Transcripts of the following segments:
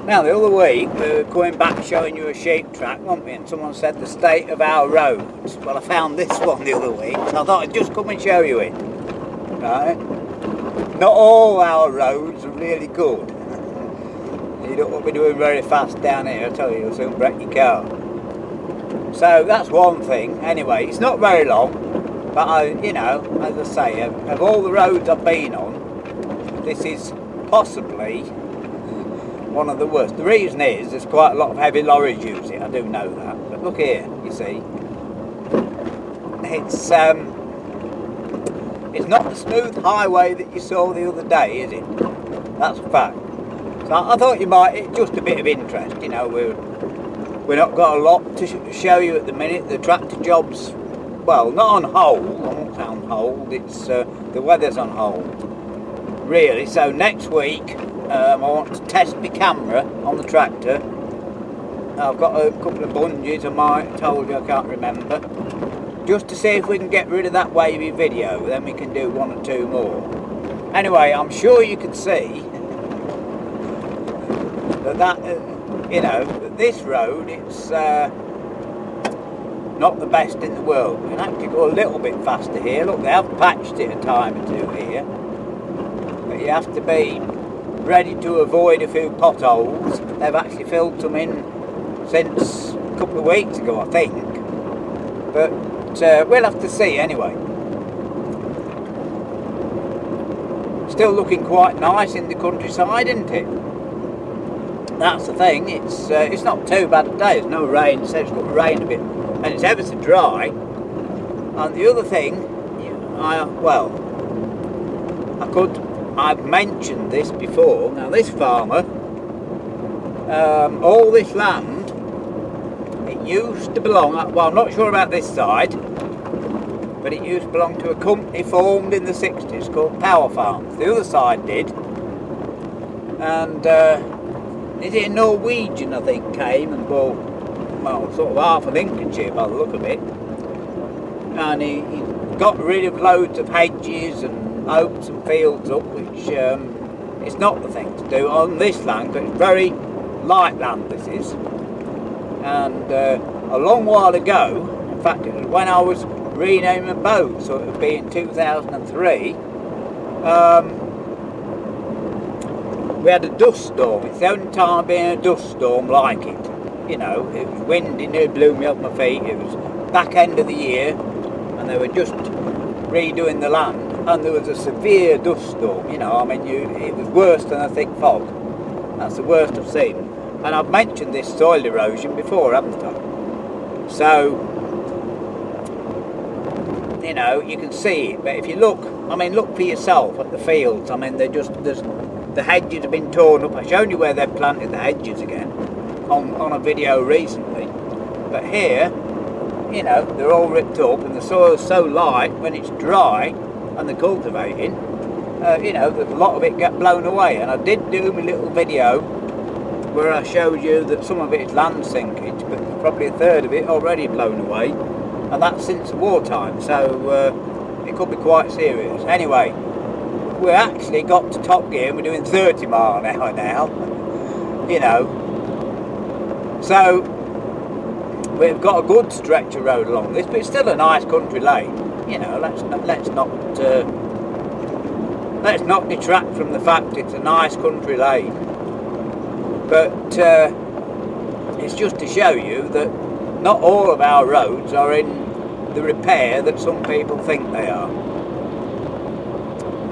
Now the other week we were going back showing you a sheep track, weren't we? And someone said the state of our roads. Well, I found this one the other week, so I thought I'd just come and show you it. Right? Not all our roads are really good. You don't want to be doing very fast down here, I tell you, you'll soon wreck your car. So that's one thing. Anyway, it's not very long, but you know, as I say, of all the roads I've been on, this is possibly one of the worst. The reason is there's quite a lot of heavy lorries use it, I do know that. But look here, you see, it's not the smooth highway that you saw the other day, is it? That's a fact. So I thought you might, it's just a bit of interest, you know, we've not got a lot to show you at the minute. The tractor job's, well, not on hold, I won't say on hold, it's the weather's on hold, really. So next week I want to test my camera on the tractor. I've got a couple of bungees I might have told you, I can't remember, just to see if we can get rid of that wavy video, then we can do one or two more. Anyway, I'm sure you can see that you know, this road, it's not the best in the world. We can actually go a little bit faster here. Look, they have patched it a time or two here, but you have to be ready to avoid a few potholes. They've actually filled some in since a couple of weeks ago, I think, but we'll have to see anyway. Still looking quite nice in the countryside, isn't it? That's the thing, it's not too bad a day. There's no rain, so it's got to rain a bit, and it's ever so dry. And the other thing, I've mentioned this before. Now this farmer, all this land, it used to belong, well, I'm not sure about this side, but it used to belong to a company formed in the 60s called Power Farms. The other side did, and is it a Norwegian, I think, came and bought, well, sort of half of Lincolnshire by the look of it, and he got rid of loads of hedges and oaks and fields up, which it's not the thing to do on this land, but it's very light land, this is. And a long while ago, in fact it was when I was renaming a boat, so it would be in 2003, we had a dust storm. It's the only time I've been in a dust storm like it. You know, it was windy, it blew me off my feet. It was back end of the year, and they were just redoing the land, and there was a severe dust storm. You know, I mean, it was worse than a thick fog. That's the worst I've seen. And I've mentioned this soil erosion before, haven't I? So, you know, you can see it. But if you look, I mean, look for yourself at the fields. I mean, the hedges have been torn up. I showed you where they've planted the hedges again on a video recently. But here, you know, they're all ripped up, and the soil's so light when it's dry and they're cultivating, you know, there's a lot of it get blown away. And I did do my little video where I showed you that some of it is land sinkage, but there's probably a third of it already blown away, and that's since the wartime, so it could be quite serious. Anyway, we actually got to top gear and we're doing 30 mile an hour now, you know, so we've got a good stretch of road along this, but it's still a nice country lane. You know, let's not detract from the fact it's a nice country lane, but it's just to show you that not all of our roads are in the repair that some people think they are.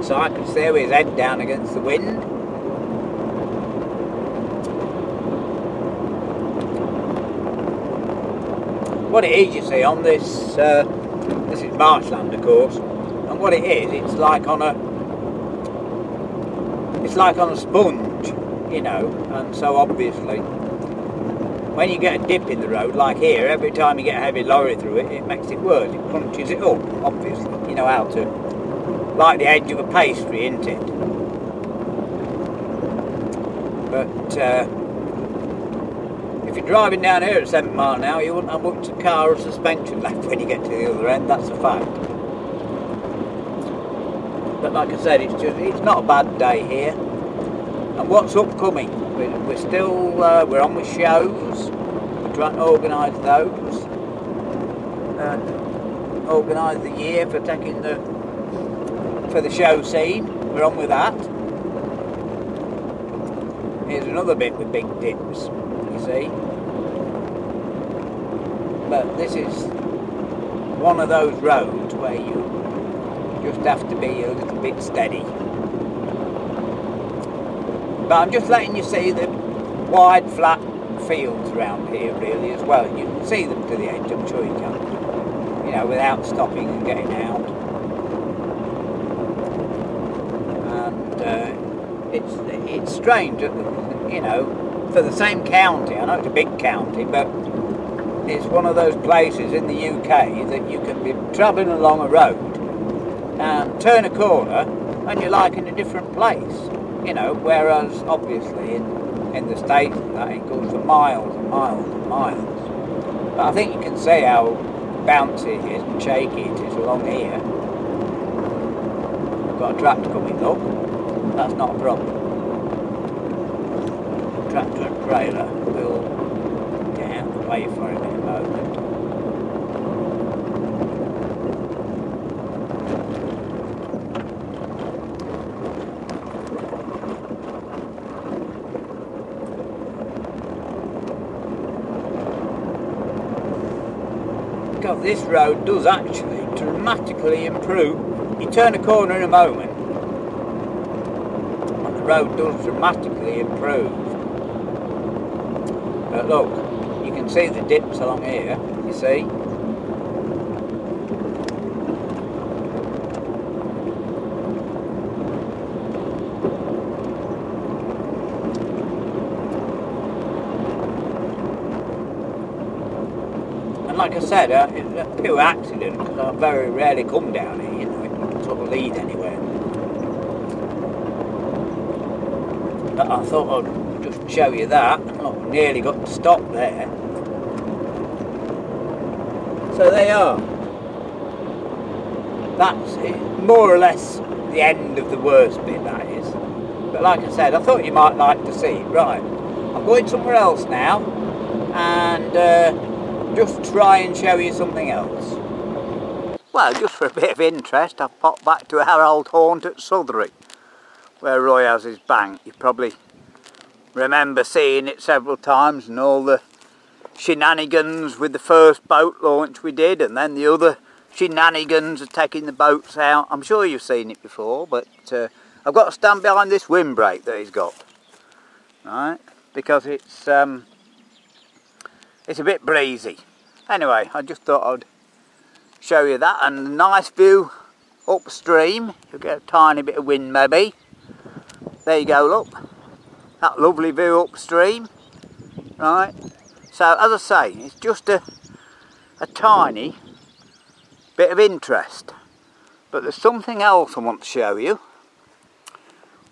So I can see with his head down against the wind. What it is, you see, on this, this is marshland, of course, and what it is, it's like on a sponge, you know, and so obviously, when you get a dip in the road, like here, every time you get a heavy lorry through it, it makes it worse, it crunches it up, obviously, you know how to, like the edge of a pastry, isn't it? But if you're driving down here at 7 mile an hour, you wouldn't have much car or suspension left when you get to the other end, that's a fact. But like I said, it's not a bad day here. And what's upcoming? We're still we're on with shows. We're trying to organise those. Organise the year for taking for the show scene. We're on with that. Here's another bit with big dips, you see. But this is one of those roads where you just have to be a little bit steady. But I'm just letting you see the wide flat fields around here really as well. You can see them to the edge, I'm sure you can. You know, without stopping and getting out. And it's strange, you know, for the same county. I know it's a big county, but it's one of those places in the UK that you can be travelling along a road and turn a corner and you're like in a different place, you know, whereas obviously in the States that it goes for miles and miles and miles. But I think you can see how bouncy it is and shaky it is along here. We've got a tractor coming, look. That's not a problem. Tractor and trailer will get out of the way for him in a moment. God, this road does actually dramatically improve. You turn a corner in a moment and the road does dramatically improve. But look, you can see the dips along here, you see? And like I said, it's a pure accident because I very rarely come down here, you know, it doesn't sort of lead anywhere. But I thought I'd just show you that. Look, nearly got to stop there. So they are. That's it, more or less the end of the worst bit, that is. But like I said, I thought you might like to see it. Right, I'm going somewhere else now and just try and show you something else. Well, just for a bit of interest, I've popped back to our old haunt at Southrey, where Roy has his bank. You probably remember seeing it several times and all the shenanigans with the first boat launch we did, and then the other shenanigans of taking the boats out. I'm sure you've seen it before, but I've got to stand behind this windbreak that he's got, right? Because it's a bit breezy. Anyway, I just thought I'd show you that, and a nice view upstream. You'll get a tiny bit of wind maybe. There you go, look. That lovely view upstream, right? So as I say, it's just a tiny bit of interest. But there's something else I want to show you,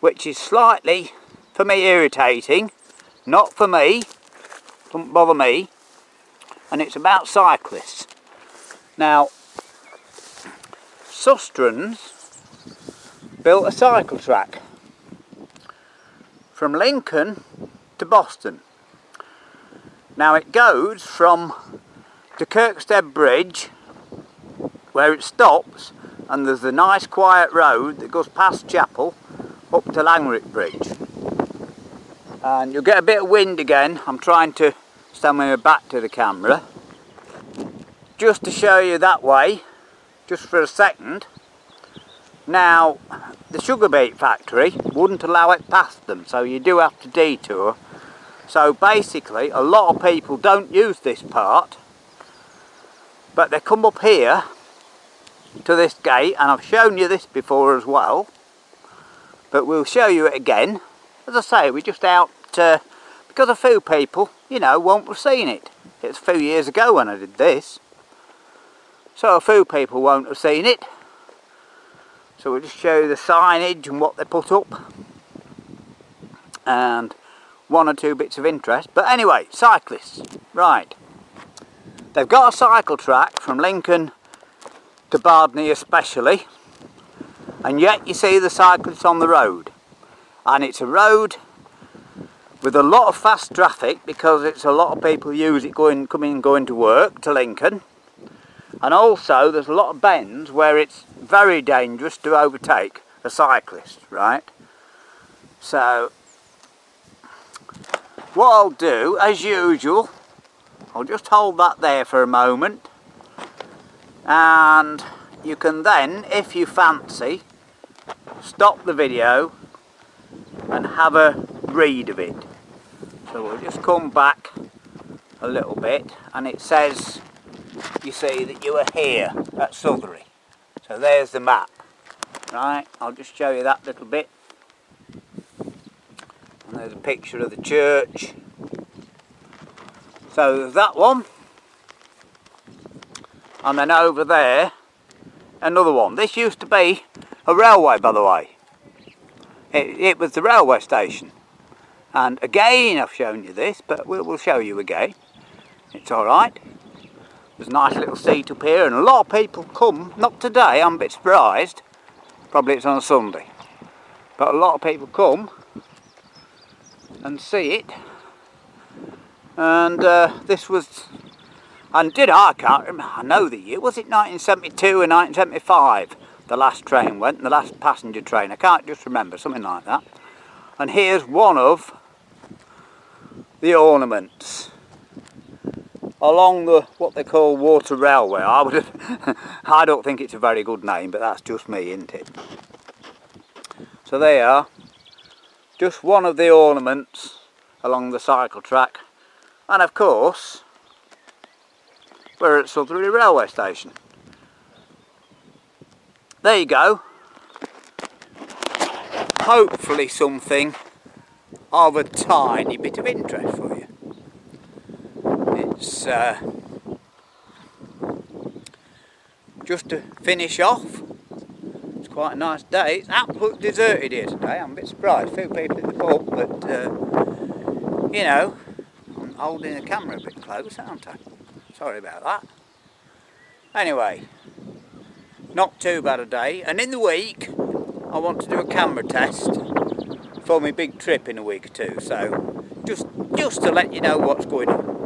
which is slightly, for me, irritating. Not for me, doesn't bother me. And it's about cyclists. Now, Southrey built a cycle track from Lincoln to Boston. Now it goes from the Kirkstead Bridge, where it stops, and there's a nice quiet road that goes past Chapel up to Langrick Bridge. And you'll get a bit of wind again. I'm trying to stand with my back to the camera just to show you that way, just for a second. Now, the sugar beet factory wouldn't allow it past them, so you do have to detour. So basically, a lot of people don't use this part, but they come up here to this gate, and I've shown you this before as well, but we'll show you it again. As I say, we're just out because a few people, you know, won't have seen it. It's a few years ago when I did this, so a few people won't have seen it. So we'll just show you the signage and what they put up, and one or two bits of interest. But anyway, cyclists, right. They've got a cycle track from Lincoln to Bardney especially, and yet you see the cyclists on the road. And it's a road with a lot of fast traffic, because it's a lot of people use it coming and going to work to Lincoln. And also there's a lot of bends where it's very dangerous to overtake a cyclist, right? So what I'll do, as usual, I'll just hold that there for a moment, and you can then, if you fancy, stop the video and have a read of it. So we'll just come back a little bit, and it says, you see that you are here at Southrey. So there's the map, right? I'll just show you that little bit. And there's a picture of the church. So there's that one. And then over there, another one. This used to be a railway, by the way. It was the railway station. And again, I've shown you this, but we'll show you again. It's alright. There's a nice little seat up here, and a lot of people come, not today, I'm a bit surprised, probably it's on a Sunday, but a lot of people come and see it. And this was, I can't remember, I know the year, was it 1972 or 1975 the last train went, the last passenger train, I can't just remember, something like that. And here's one of the ornaments along the, what they call water railway. I don't think it's a very good name, but that's just me, isn't it? So they are just one of the ornaments along the cycle track, and of course we're at Southrey railway station. There you go. Hopefully something of a tiny bit of interest for you. It's just to finish off, it's quite a nice day. It's absolutely deserted here today. I'm a bit surprised, a few people in the pub, but you know, I'm holding the camera a bit close, aren't I? Sorry about that. Anyway, not too bad a day, and in the week I want to do a camera test for my big trip in a week or two, so just to let you know what's going on.